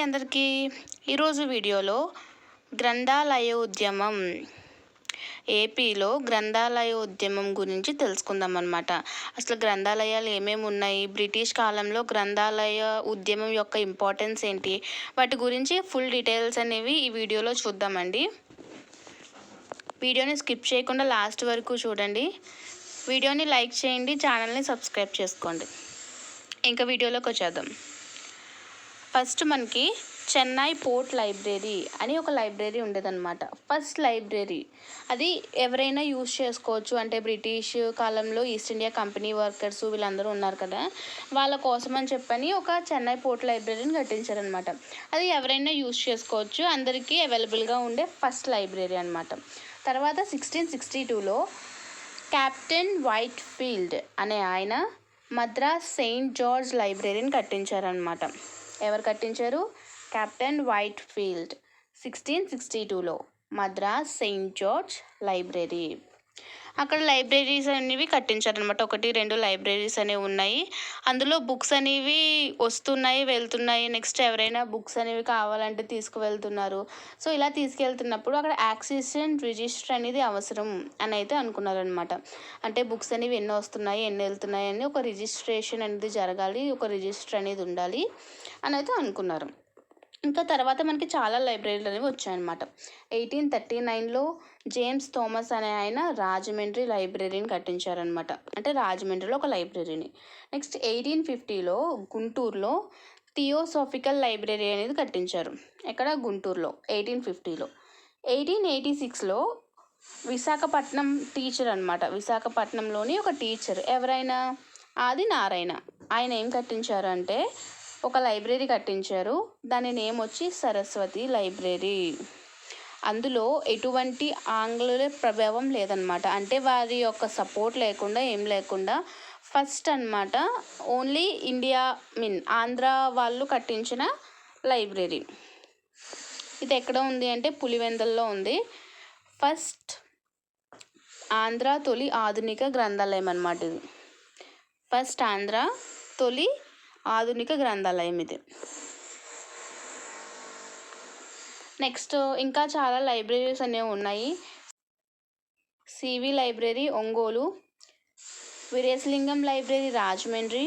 అందరికీ. ఈరోజు వీడియోలో గ్రంథాలయ ఉద్యమం ఏపీలో గ్రంథాలయ ఉద్యమం గురించి తెలుసుకుందాం అన్నమాట. అసలు గ్రంథాలయాలు ఏమేమి ఉన్నాయి, బ్రిటిష్ కాలంలో గ్రంథాలయ ఉద్యమం యొక్క ఇంపార్టెన్స్ ఏంటి, వాటి గురించి ఫుల్ డీటెయిల్స్ అనేవి ఈ వీడియోలో చూద్దామండి. వీడియోని స్కిప్ చేయకుండా లాస్ట్ వరకు చూడండి. వీడియోని లైక్ చేయండి, ఛానల్ని సబ్స్క్రైబ్ చేసుకోండి. ఇంకా వీడియోలోకి వచ్చేద్దాం. ఫస్ట్ మనకి చెన్నై పోర్ట్ లైబ్రరీ అని ఒక లైబ్రరీ ఉండేదన్నమాట. ఫస్ట్ లైబ్రరీ అది ఎవరైనా యూజ్ చేసుకోవచ్చు. అంటే బ్రిటిష్ కాలంలో ఈస్ట్ ఇండియా కంపెనీ వర్కర్స్ వీళ్ళందరూ ఉన్నారు కదా, వాళ్ళ కోసం అని చెప్పని ఒక చెన్నై పోర్ట్ లైబ్రరీని కట్టించారనమాట. అది ఎవరైనా యూజ్ చేసుకోవచ్చు, అందరికీ అవైలబుల్గా ఉండే ఫస్ట్ లైబ్రరీ అనమాట. తర్వాత 1662లో కెప్టెన్ వైట్ ఫీల్డ్ అనే ఆయన మద్రాస్ సెయింట్ జార్జ్ లైబ్రరీని కట్టించారనమాట. ఎవరు కట్టించారు? కెప్టెన్ వైట్ ఫీల్డ్ 1662లో మద్రాస్ సెయింట్ జార్జ్ లైబ్రరీ. అక్కడ లైబ్రరీస్ అనేవి కట్టించారనమాట. 1-2 లైబ్రరీస్ అనేవి ఉన్నాయి. అందులో బుక్స్ అనేవి వస్తున్నాయి, వెళ్తున్నాయి. నెక్స్ట్ ఎవరైనా బుక్స్ అనేవి కావాలంటే తీసుకువెళ్తున్నారు. సో ఇలా తీసుకెళ్తున్నప్పుడు అక్కడ యాక్సెస్ అండ్ రిజిస్టర్ అనేది అవసరం అని అయితే అనుకున్నారనమాట. అంటే బుక్స్ అనేవి ఎన్ని వస్తున్నాయి, ఎన్ని వెళ్తున్నాయి అని ఒక రిజిస్ట్రేషన్ అనేది జరగాలి, ఒక రిజిస్టర్ అనేది ఉండాలి అని అయితే అనుకున్నారు. ఇంకా తర్వాత మనకి చాలా లైబ్రరీలు అనేవి వచ్చాయన్నమాట. 1839లో జేమ్స్ థామస్ అనే ఆయన రాజమండ్రి లైబ్రరీని కట్టించారనమాట. అంటే రాజమండ్రిలో ఒక లైబ్రరీని. నెక్స్ట్ 1850లో గుంటూరులో థియోసాఫికల్ లైబ్రరీ అనేది కట్టించారు. ఎక్కడ? గుంటూరులో 1850లో. 1886లో విశాఖపట్నం టీచర్ అనమాట. విశాఖపట్నంలోని ఒక టీచర్ ఎవరైనా ఆది నారాయణ. ఆయన ఏం కట్టించారు అంటే ఒక లైబ్రరీ కట్టించారు. దాని నేమ్ వచ్చి సరస్వతి లైబ్రరీ. అందులో ఎటువంటి ఆంగ్ల ప్రభావం లేదనమాట. అంటే వారి యొక్క సపోర్ట్ లేకుండా ఏం లేకుండా ఫస్ట్ అనమాట ఓన్లీ ఆంధ్ర వాళ్ళు కట్టించిన లైబ్రరీ. ఇది ఎక్కడ ఉంది అంటే పులివెందుల్లో ఉంది. ఫస్ట్ ఆంధ్ర తొలి ఆధునిక గ్రంథాలయం అన్నమాట ఇది. ఫస్ట్ ఆంధ్ర తొలి ఆధునిక గ్రంథాలయం ఇది. నెక్స్ట్ ఇంకా చాలా లైబ్రరీస్ అనేవి ఉన్నాయి. CV library Ongole, Veeresalingam library Rajahmundry,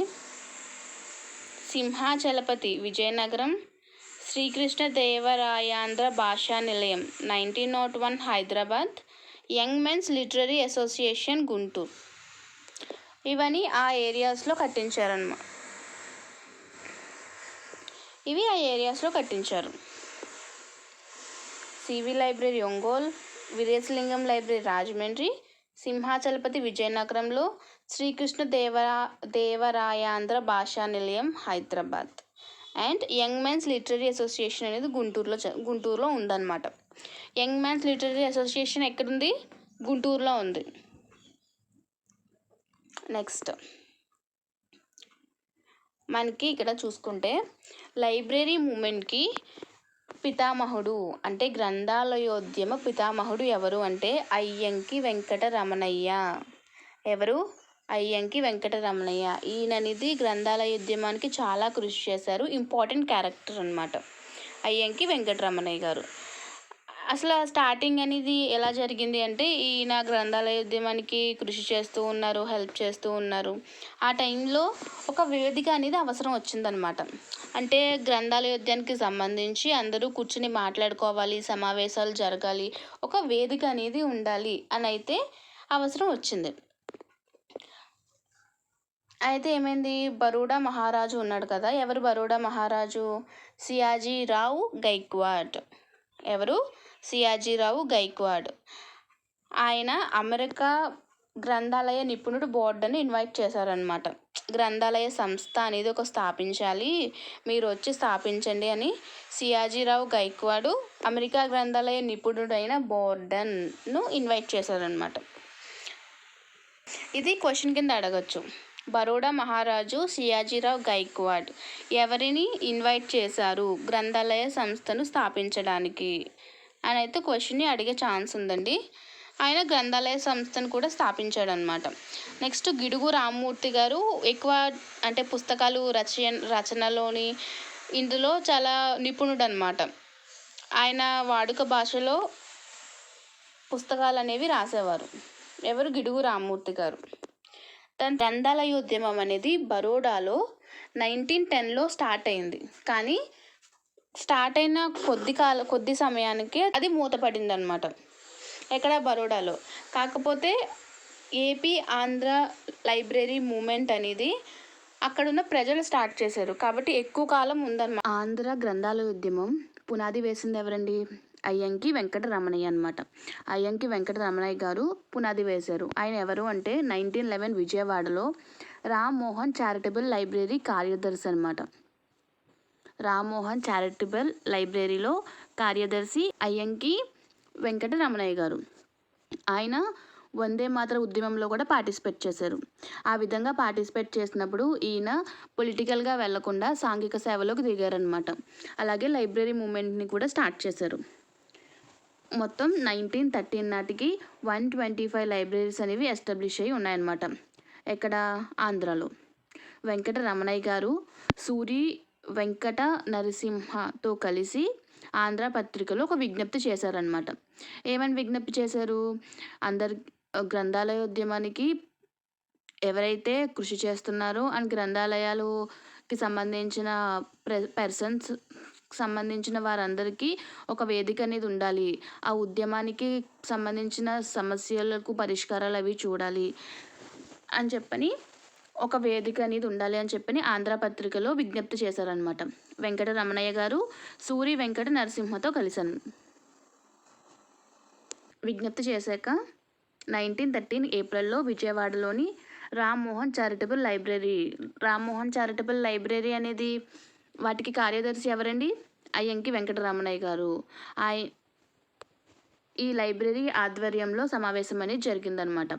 Simhachalapathi Vizianagaram, Srikrishna Devarayandhra Bhasha Nilayam 1901 Hyderabad, young men's literary association Guntur. ఇవన్నీ ఆ ఏరియాస్లో కట్టించారన్నమాట. ఇవి ఆ ఏరియాస్లో కట్టించారు. CV library Ongole, Veeresalingam library Rajahmundry, Simhachalapathi విజయనగరంలో, Srikrishna Devarayandhra Bhasha Nilayam Hyderabad and young men's literary association అనేది గుంటూరులో ఉందన్నమాట. యంగ్ మెన్స్ లిటరరీ అసోసియేషన్ ఎక్కడుంది? గుంటూరులో ఉంది. నెక్స్ట్ మనకి ఇక్కడ చూసుకుంటే లైబ్రరీ మూమెంట్కి పితామహుడు అంటే గ్రంథాలయోద్యమ పితామహుడు ఎవరు అంటే అయ్యంకి వెంకటరమణయ్య. ఎవరు? అయ్యంకి వెంకటరమణయ్య. ఈయననేది గ్రంథాలయోద్యమానికి చాలా కృషి చేశారు. ఇంపార్టెంట్ క్యారెక్టర్ అనమాట అయ్యంకి వెంకటరమణయ్య గారు. అసలు స్టార్టింగ్ అనేది ఎలా జరిగింది అంటే ఈయన గ్రంథాలయోద్యమానికి కృషి చేస్తూ ఉన్నారు, హెల్ప్ చేస్తూ ఉన్నారు. ఆ టైంలో ఒక వేదిక అనేది అవసరం వచ్చిందనమాట. అంటే గ్రంథాలయోద్యానికి సంబంధించి అందరూ కూర్చుని మాట్లాడుకోవాలి, సమావేశాలు జరగాలి, ఒక వేదిక అనేది ఉండాలి అని అయితే అవసరం వచ్చింది. అయితే ఏమైంది? బరోడా మహారాజు ఉన్నాడు కదా. ఎవరు బరోడా మహారాజు? సియాజీరావు గైక్వాడ్. ఎవరు? సియాజీరావు గైక్వాడ్. ఆయన అమెరికా గ్రంథాలయ నిపుణుడు బోర్డుని ఇన్వైట్ చేశారనమాట. గ్రంథాలయ సంస్థ అనేది ఒక స్థాపించాలి, మీరు వచ్చి స్థాపించండి అని సియాజీరావు గైక్వాడు అమెరికా గ్రంథాలయ నిపుణుడైన బోర్డన్ను ఇన్వైట్ చేశారనమాట. ఇది క్వశ్చన్ కింద అడగచ్చు. బరోడా మహారాజు సియాజీరావు గైక్వాడ్ ఎవరిని ఇన్వైట్ చేశారు గ్రంథాలయ సంస్థను స్థాపించడానికి అని అయితే క్వశ్చన్ని అడిగే ఛాన్స్ ఉందండి. ఆయన గ్రంథాలయ సంస్థను కూడా స్థాపించాడనమాట. నెక్స్ట్ గిడుగు రామ్మూర్తి గారు ఎక్కువ అంటే పుస్తకాలు రచనలోని ఇందులో చాలా నిపుణుడు అనమాట. ఆయన వాడుక భాషలో పుస్తకాలు అనేవి రాసేవారు. ఎవరు? గిడుగు రామ్మూర్తి గారు. తన గ్రంథాలయ ఉద్యమం అనేది బరోడాలో 1910లో స్టార్ట్ అయింది. కానీ స్టార్ట్ అయిన కొద్ది సమయానికే అది మూతపడింది అనమాట. ఎక్కడ? బరోడాలో. కాకపోతే ఏపీ ఆంధ్ర లైబ్రరీ మూమెంట్ అనేది అక్కడున్న ప్రజలు స్టార్ట్ చేశారు కాబట్టి ఎక్కువ కాలం ఉందన్నమాట. ఆంధ్ర గ్రంథాలయ ఉద్యమం పునాది వేసింది ఎవరండి? అయ్యంకి వెంకటరమణయ్య అనమాట. అయ్యంకి వెంకటరమణయ్య గారు పునాది వేశారు. ఆయన ఎవరు అంటే 1911 విజయవాడలో రామ్మోహన్ చారిటబుల్ లైబ్రరీ కార్యదర్శి అనమాట. రామ్మోహన్ చారిటబుల్ లైబ్రరీలో కార్యదర్శి అయ్యంకి వెంకటరమణయ్య గారు. ఆయన వందే మాతర ఉద్యమంలో కూడా పార్టిసిపేట్ చేశారు. ఆ విధంగా పార్టిసిపేట్ చేసినప్పుడు ఈయన పొలిటికల్గా వెళ్లకుండా సాంఘిక సేవలోకి దిగారనమాట. అలాగే లైబ్రరీ మూమెంట్ని కూడా స్టార్ట్ చేశారు. మొత్తం 1913 నాటికి 125 లైబ్రరీస్ అనేవి ఎస్టాబ్లిష్ అయ్యి ఉన్నాయన్నమాట. ఎక్కడ? ఆంధ్రాలో. వెంకటరమణయ్య గారు సూరి వెంకట నరసింహతో కలిసి ఆంధ్ర పత్రికలో ఒక విజ్ఞప్తి చేశారనమాట. ఏమని విజ్ఞప్తి చేశారు? అందరి గ్రంథాలయోద్యమానికి ఎవరైతే కృషి చేస్తున్నారో అండ్ గ్రంథాలయాలకి సంబంధించిన పర్సన్స్ సంబంధించిన వారందరికీ ఒక వేదిక అనేది ఉండాలి. ఆ ఉద్యమానికి సంబంధించిన సమస్యలకు పరిష్కారాలు అవి చూడాలి అని చెప్పని ఒక వేదిక అనేది ఉండాలి అని చెప్పని ఆంధ్ర పత్రికలో విజ్ఞప్తి చేశారనమాట. వెంకటరమణయ్య గారు సూరి వెంకట నరసింహతో కలిశాను. విజ్ఞప్తి చేశాక 1913 ఏప్రిల్లో విజయవాడలోని రామ్మోహన్ చారిటబుల్ లైబ్రరీ అనేది వాటికి కార్యదర్శి ఎవరండి? అయ్యంకి వెంకటరమణయ్య గారు. ఈ లైబ్రరీ ఆధ్వర్యంలో సమావేశం అనేది జరిగిందనమాట.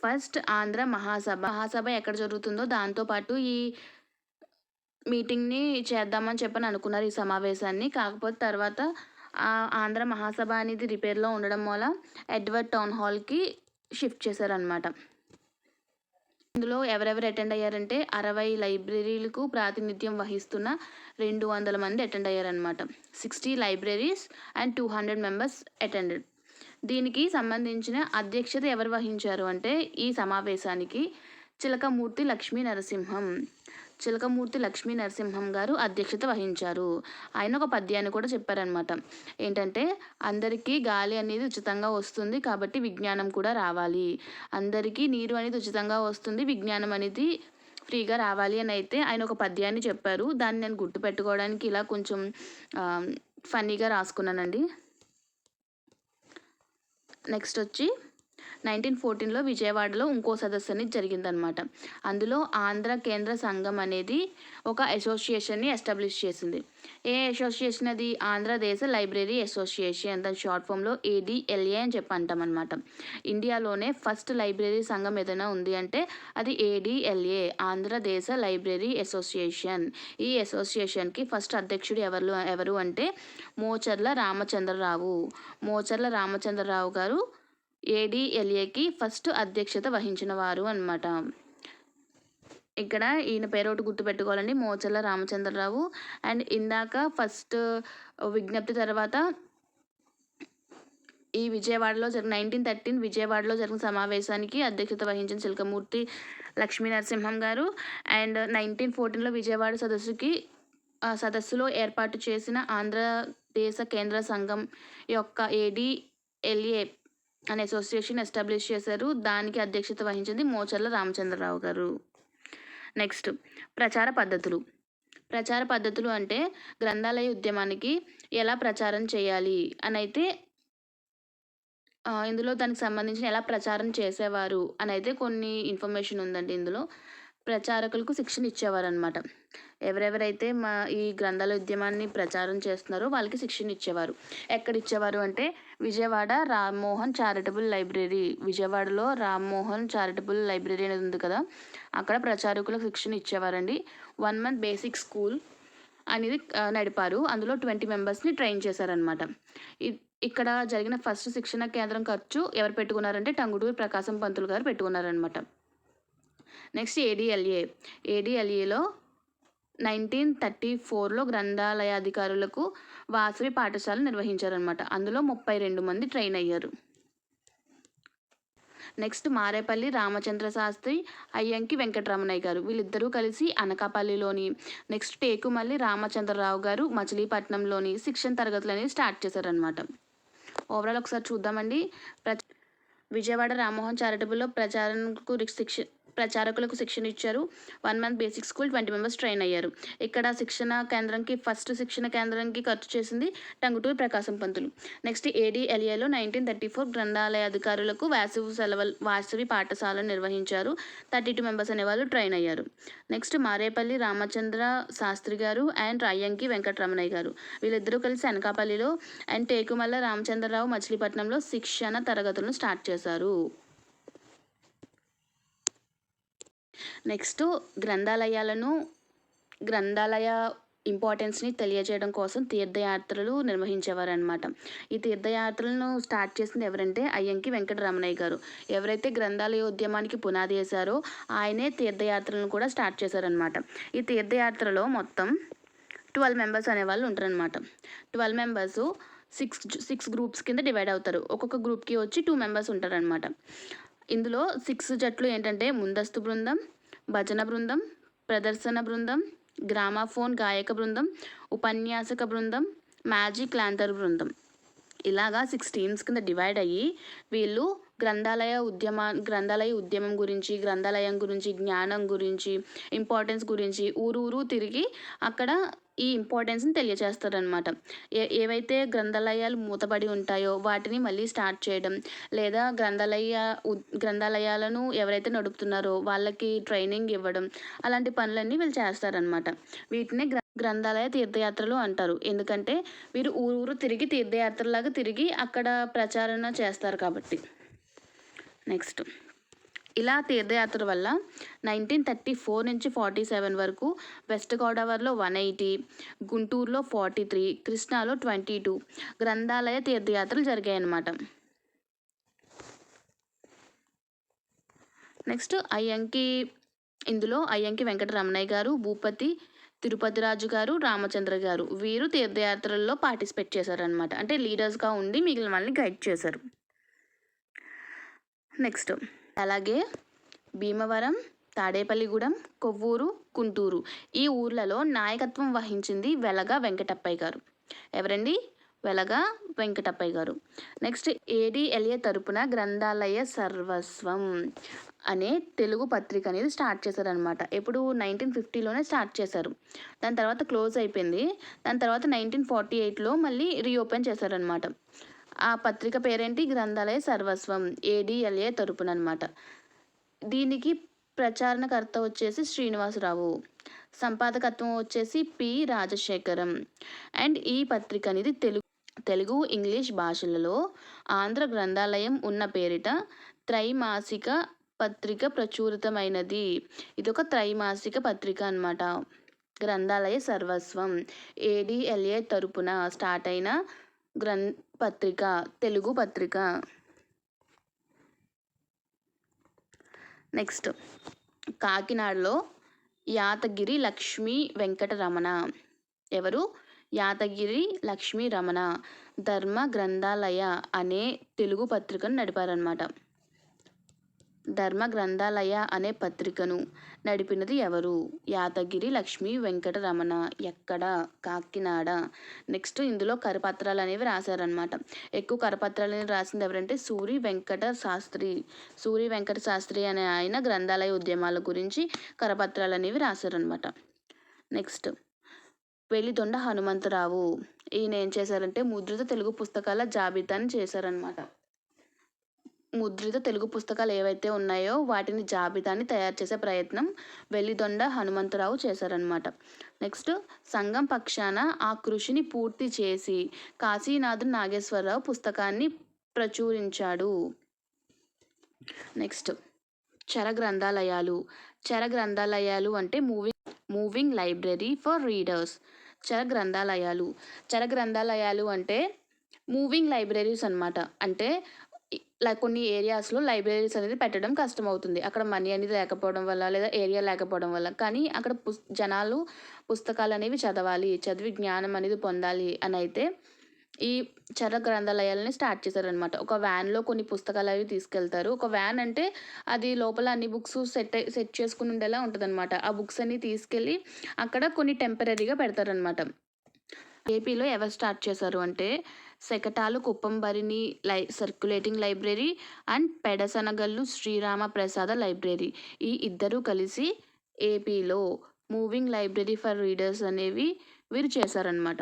ఫస్ట్ ఆంధ్ర మహాసభ ఎక్కడ జరుగుతుందో దాంతోపాటు ఈ మీటింగ్ని చేద్దామని చెప్పని అనుకున్నారు, ఈ సమావేశాన్ని. కాకపోతే తర్వాత ఆంధ్ర మహాసభ అనేది రిపేర్లో ఉండడం వల్ల ఎడ్వర్డ్ టౌన్ హాల్కి షిఫ్ట్ చేశారనమాట. ఇందులో ఎవరెవరు అటెండ్ అయ్యారంటే 60 లైబ్రరీలకు ప్రాతినిధ్యం వహిస్తున్న 200 మంది అటెండ్ అయ్యారనమాట. 60 లైబ్రరీస్ అండ్ 200 మెంబర్స్ అటెండెడ్. దీనికి సంబంధించిన అధ్యక్షత ఎవరు వహించారు అంటే ఈ సమావేశానికి చిలకమూర్తి లక్ష్మీ నరసింహం గారు అధ్యక్షత వహించారు. ఆయన ఒక పద్యాన్ని కూడా చెప్పారనమాట. ఏంటంటే, అందరికీ గాలి అనేది ఉచితంగా వస్తుంది కాబట్టి విజ్ఞానం కూడా రావాలి. అందరికీ నీరు అనేది ఉచితంగా వస్తుంది, విజ్ఞానం అనేది ఫ్రీగా రావాలి అని అయితే ఆయన ఒక పద్యాన్ని చెప్పారు. దాన్ని నేను గుర్తుపెట్టుకోవడానికి ఇలా కొంచెం ఫన్నీగా రాసుకున్నానండి. నెక్స్ట్ వచ్చి 1914లో విజయవాడలో ఇంకో సదస్సు అనేది జరిగిందనమాట. అందులో ఆంధ్ర కేంద్ర సంఘం అనేది ఒక అసోసియేషన్ని ఎస్టాబ్లిష్ చేసింది. ఏ అసోసియేషన్ అది? Andhradesa library association. దాని షార్ట్ ఫామ్లో ADLA అని చెప్పి అంటామన్నమాట. ఇండియాలోనే ఫస్ట్ లైబ్రరీ సంఘం ఏదైనా ఉంది అంటే అది ADLA, ఆంధ్రదేశ లైబ్రరీ అసోసియేషన్. ఈ అసోసియేషన్కి ఫస్ట్ అధ్యక్షుడు ఎవరు అంటే మోచర్ల రామచంద్రరావు గారు ADLAకి ఫస్ట్ అధ్యక్షత వహించిన వారు అన్నమాట. ఇక్కడ ఈయన పేరు ఒకటి గుర్తుపెట్టుకోవాలండి, మోచర్ల రామచంద్రరావు. అండ్ ఇందాక ఫస్ట్ విజ్ఞప్తి తర్వాత ఈ 1913 విజయవాడలో జరిగిన సమావేశానికి అధ్యక్షత వహించిన చిలకమూర్తి లక్ష్మీ నరసింహం గారు. అండ్ 1914లో విజయవాడ సదస్సులో ఏర్పాటు చేసిన ఆంధ్రదేశ కేంద్ర సంఘం యొక్క ADLA అనే అసోసియేషన్ ఎస్టాబ్లిష్ చేశారు. దానికి అధ్యక్షత వహించింది మోచర్ల రామచంద్రరావు గారు. నెక్స్ట్ ప్రచార పద్ధతులు అంటే గ్రంథాలయ ఉద్యమానికి ఎలా ప్రచారం చేయాలి అని అయితే ఇందులో దానికి సంబంధించిన ఎలా ప్రచారం చేసేవారు అని అయితే కొన్ని ఇన్ఫర్మేషన్ ఉందండి. ఇందులో ప్రచారకులకు శిక్షణ ఇచ్చేవారు అనమాట. ఎవరెవరైతే ఈ గ్రంథాలయ ఉద్యమాన్ని ప్రచారం చేస్తున్నారో వాళ్ళకి శిక్షణ ఇచ్చేవారు. ఎక్కడ ఇచ్చేవారు అంటే విజయవాడ రామ్మోహన్ చారిటబుల్ లైబ్రరీ. విజయవాడలో రామ్మోహన్ చారిటబుల్ లైబ్రరీ అనేది ఉంది కదా, అక్కడ ప్రచారకులకు శిక్షణ ఇచ్చేవారండి. 1 month బేసిక్ స్కూల్ అనేది నడిపారు. అందులో 20 మెంబర్స్ని ట్రైన్ చేశారనమాట. ఇక్కడ జరిగిన ఫస్ట్ శిక్షణ కేంద్రం ఖర్చు ఎవరు పెట్టుకున్నారంటే టంగుటూరి ప్రకాశం పంతులు గారు పెట్టుకున్నారనమాట. నెక్స్ట్ ADLAలో 1934లో గ్రంథాలయాధికారులకు వాసవి పాఠశాల నిర్వహించారనమాట. అందులో 32 మంది ట్రైన్ అయ్యారు. నెక్స్ట్ మారేపల్లి రామచంద్ర శాస్త్రి, అయ్యంకి వెంకటరమణయ్య గారు వీళ్ళిద్దరూ కలిసి అనకాపల్లిలోని, నెక్స్ట్ టేకుమల్లి రామచంద్రరావు గారు మచిలీపట్నంలోని శిక్షణ తరగతులు అనేవి స్టార్ట్ చేశారనమాట. ఓవరాల్ ఒకసారి చూద్దామండి. విజయవాడ రామ్మోహన్ చారిటబుల్లో ప్రచారకులకు శిక్షణ ఇచ్చారు. 1 month basic school 20 members train అయ్యారు. ఇక్కడ ఫస్ట్ శిక్షణ కేంద్రానికి ఖర్చు చేసింది టంగుటూరి ప్రకాశం పంతులు. నెక్స్ట్ ADLAలో 1934 గ్రంథాలయాధికారులకు వాసవి పాఠశాలను నిర్వహించారు. 32 మెంబర్స్ అనేవాళ్ళు ట్రైన్ అయ్యారు. నెక్స్ట్ మారేపల్లి రామచంద్ర శాస్త్రి గారు అండ్ అయ్యంకి వెంకటరమణయ్య గారు వీళ్ళిద్దరూ కలిసి అనకాపల్లిలో అండ్ టేకుమల్ల రామచంద్రరావు మచిలీపట్నంలో శిక్షణ తరగతులను స్టార్ట్ చేశారు. నెక్స్ట్ గ్రంథాలయ ఇంపార్టెన్స్ని తెలియజేయడం కోసం తీర్థయాత్రలు నిర్వహించేవారనమాట. ఈ తీర్థయాత్రలను స్టార్ట్ చేసింది ఎవరంటే అయ్యంకి వెంకటరమణయ్య గారు. ఎవరైతే గ్రంథాలయ ఉద్యమానికి పునాది వేశారో ఆయనే తీర్థయాత్రలను కూడా స్టార్ట్ చేశారనమాట. ఈ తీర్థయాత్రలో మొత్తం 12 మెంబర్స్ అనేవాళ్ళు ఉంటారనమాట. 12 మెంబర్స్ 6 గ్రూప్స్ కింద డివైడ్ అవుతారు. ఒక్కొక్క గ్రూప్కి వచ్చి 2 మెంబర్స్ ఉంటారనమాట. ఇందులో 6 జట్లు ఏంటంటే ముందస్తు బృందం, భజన బృందం, ప్రదర్శన బృందం, గ్రామాఫోన్ గాయక బృందం, ఉపన్యాసక బృందం, మ్యాజిక్ ల్యాంతర్ బృందం. ఇలాగా 6 టీమ్స్ కింద డివైడ్ అయ్యి వీళ్ళు గ్రంథాలయ ఉద్యమం గురించి, గ్రంథాలయం గురించి, జ్ఞానం గురించి, ఇంపార్టెన్స్ గురించి ఊరు తిరిగి అక్కడ ఈ ఇంపార్టెన్స్ని తెలియజేస్తారనమాట. ఏవైతే గ్రంథాలయాలు మూతపడి ఉంటాయో వాటిని మళ్ళీ స్టార్ట్ చేయడం, లేదా గ్రంథాలయాలను ఎవరైతే నడుపుతున్నారో వాళ్ళకి ట్రైనింగ్ ఇవ్వడం, అలాంటి పనులన్నీ వీళ్ళు చేస్తారనమాట. వీటిని గ్రంథాలయ తీర్థయాత్రలు అంటారు. ఎందుకంటే వీరు ఊరు తిరిగి తీర్థయాత్రలాగా తిరిగి అక్కడ ప్రచారణ చేస్తారు కాబట్టి. నెక్స్ట్ ఇలా తీర్థయాత్ర వల్ల 1934 నుంచి 47 వరకు వెస్ట్ గోదావరిలో 180, గుంటూరులో 43, కృష్ణాలో 22 గ్రంథాలయ తీర్థయాత్రలు జరిగాయన్నమాట. నెక్స్ట్ ఇందులో అయ్యంకి వెంకటరమణయ్య గారు, భూపతి తిరుపతిరాజు గారు, రామచంద్ర గారు వీరు తీర్థయాత్రల్లో పార్టిసిపేట్ చేశారనమాట. అంటే లీడర్స్గా ఉండి మిగిలిన వాళ్ళని గైడ్ చేశారు. నెక్స్ట్ అలాగే భీమవరం, తాడేపల్లిగూడెం, కొవ్వూరు, గుంటూరు ఈ ఊర్లలో నాయకత్వం వహించింది వెలగ వెంకటప్పయ్య గారు. ఎవరండి? వెలగ వెంకటప్పయ్య గారు. నెక్స్ట్ ADLA తరపున గ్రంథాలయ సర్వస్వం అనే తెలుగు పత్రిక అనేది స్టార్ట్ చేశారనమాట. ఎప్పుడు 1950లోనే స్టార్ట్ చేశారు. దాని తర్వాత క్లోజ్ అయిపోయింది. దాని తర్వాత 1948లో మళ్ళీ రీఓపెన్ చేశారనమాట. ఆ పత్రిక పేరేంటి? గ్రంథాలయ సర్వస్వం, ADLA తరపున అనమాట. దీనికి ప్రచారణకర్త వచ్చేసి శ్రీనివాసరావు, సంపాదకత్వం వచ్చేసి P. రాజశేఖరం. అండ్ ఈ పత్రిక అనేది తెలుగు ఇంగ్లీష్ భాషలలో ఆంధ్ర గ్రంథాలయం ఉన్న పేరిట త్రైమాసిక పత్రిక ప్రచురితమైనది. ఇదొక త్రైమాసిక పత్రిక అన్నమాట. గ్రంథాలయ సర్వస్వం ADLA తరపున స్టార్ట్ అయిన పత్రిక, తెలుగు పత్రిక. నెక్స్ట్ కాకినాడలో యాతగిరి లక్ష్మీ వెంకటరమణ. ఎవరు? యాతగిరి లక్ష్మీ రమణ ధర్మ గ్రంథాలయ అనే తెలుగు పత్రికను నడిపారనమాట. ధర్మ గ్రంథాలయ అనే పత్రికను నడిపినది ఎవరు? యాతగిరి లక్ష్మీ వెంకటరమణ. ఎక్కడ? కాకినాడ. నెక్స్ట్ ఇందులో కరపత్రాలు అనేవి రాశారనమాట. ఎక్కువ కరపత్రాలు రాసింది ఎవరంటే సూరి వెంకట శాస్త్రి అనే ఆయన గ్రంథాలయ ఉద్యమాల గురించి కరపత్రాలు అనేవి రాశారనమాట. నెక్స్ట్ వెలిదొండ హనుమంతరావు. ఈయన ఏం చేశారంటే ముద్రిత తెలుగు పుస్తకాల జాబితాని చేశారనమాట. ముద్రిత తెలుగు పుస్తకాలు ఏవైతే ఉన్నాయో వాటిని జాబితాని తయారు చేసే ప్రయత్నం వెలిదొండ హనుమంతరావు చేశారనమాట. నెక్స్ట్ సంఘం పక్షాన ఆ కృషిని పూర్తి చేసి కాశీనాథు నాగేశ్వరరావు పుస్తకాన్ని ప్రచురించాడు. నెక్స్ట్ చర గ్రంథాలయాలు అంటే మూవింగ్ లైబ్రరీ ఫర్ రీడర్స్. చర గ్రంథాలయాలు అంటే మూవింగ్ లైబ్రరీస్ అన్నమాట. అంటే కొన్ని ఏరియాస్‌లో లైబ్రరీస్ అనేది పెట్టడం కష్టమవుతుంది. అక్కడ మనీ అనేది లేకపోవడం వల్ల, లేదా ఏరియా లేకపోవడం వల్ల. కానీ అక్కడ జనాలు పుస్తకాలనేవి చదవాలి, చదివి జ్ఞానం అనేది పొందాలి అనైతే ఈ చర్ర గ్రంథాలయాలని స్టార్ట్ చేశారనమాట. ఒక వ్యాన్‌లో కొన్ని పుస్తకాలవి తీసుకెళ్తారు. ఒక వ్యాన్ అంటే అది లోపల అన్ని బుక్స్ సెట్ చేసుకొని ఉండేలా ఉంటదనమాట. ఆ బుక్స్ అన్నీ తీసుకెళ్ళి అక్కడ కొన్ని టెంపరరీగా పెడతారనమాట. ఏపీలో ఎవరు స్టార్ట్ చేశారు అంటే సెకటాలు కుప్పంబరిని circulating library and Pedasanagallu Srirama Prasada library. ఈ ఇద్దరూ కలిసి ఏపీలో మూవింగ్ లైబ్రరీ ఫర్ రీడర్స్ అనేవి వీరు చేశారనమాట.